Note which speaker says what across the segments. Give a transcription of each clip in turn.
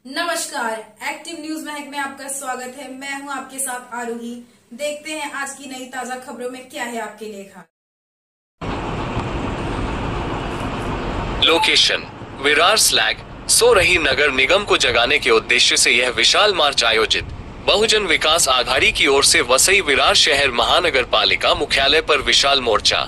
Speaker 1: नमस्कार, active news महक में आपका स्वागत है। मैं हूं आपके साथ आरोही। देखते हैं आज की नई ताजा खबरों में क्या है आपके लिए खास।
Speaker 2: लोकेशन विरार स्लैग सो रही नगर निगम को जगाने के उद्देश्य से यह विशाल मार्च आयोजित बहुजन विकास आघाड़ी की ओर से वसई विरार शहर महानगर पालिका मुख्यालय पर विशाल मोर्चा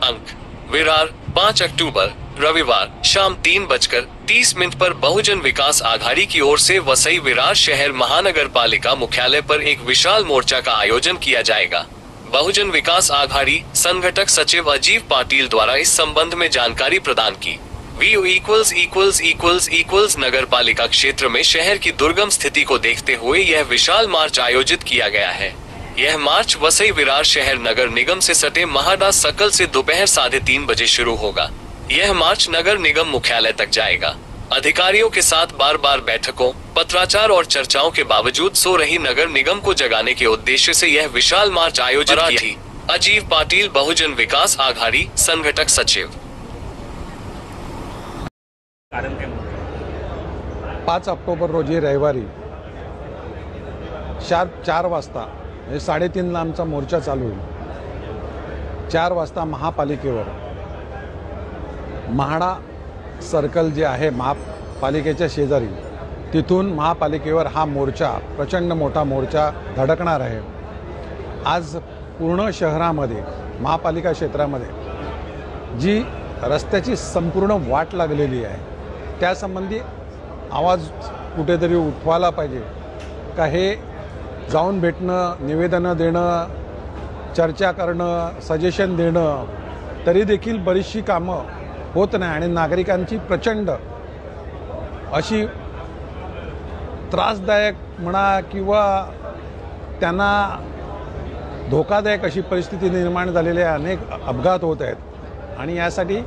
Speaker 2: अंक विरार 5 अक्टूबर रविवार शाम 3:30 पर बहुजन विकास आघाड़ी की ओर से वसई विरार शहर महानगर पालिका मुख्यालय पर एक विशाल मोर्चा का आयोजन किया जाएगा। बहुजन विकास आघाड़ी संगठक सचिव अजीव पाटिल द्वारा इस संबंध में जानकारी प्रदान की। नगर पालिका क्षेत्र में शहर की दुर्गम स्थिति को देखते हुए यह विशाल मार्च आयोजित किया गया है। यह मार्च वसई विरार शहर नगर निगम से सटे महाडा सर्कल से दोपहर 3:30 बजे शुरू होगा। यह मार्च नगर निगम मुख्यालय तक जाएगा। अधिकारियों के साथ बार बार बैठकों, पत्राचार और चर्चाओं के बावजूद सो रही नगर निगम को जगाने के उद्देश्य से यह विशाल मार्च आयोजित की थी। अजीव पाटिल, बहुजन विकास आघाड़ी संगठक सचिव।
Speaker 3: 5 ऑक्टोबर रोजी रविवारी शार्प 4 वाजता 3:30 आमचा मोर्चा चालू होईल। 4 वाजता महापालिकेवर महाडा सर्कल जे आहे महापालिकेच्या शेजारी, तिथून महापालिकेवर हा मोर्चा, प्रचंड मोठा मोर्चा धडकणार आहे। आज पूर्ण शहरामध्ये, महापालिका क्षेत्रामध्ये जी रस्त्याची संपूर्ण वाट लागलेली आहे, त्यासंबंधी आवाज कुठेतरी उठवायला पाहिजे का हे जाऊन भेटणं, निवेदनं देणं, चर्चा करणं, सजेशन देणं, तरी देखील बरीचशी कामं होत नाही आणि नागरिकांची प्रचंड अशी त्रासदायक म्हणा किंवा त्यांना धोकादायक अशी परिस्थिती निर्माण झालेली आहे। अनेक अपघात होत आहेत आणि यासाठी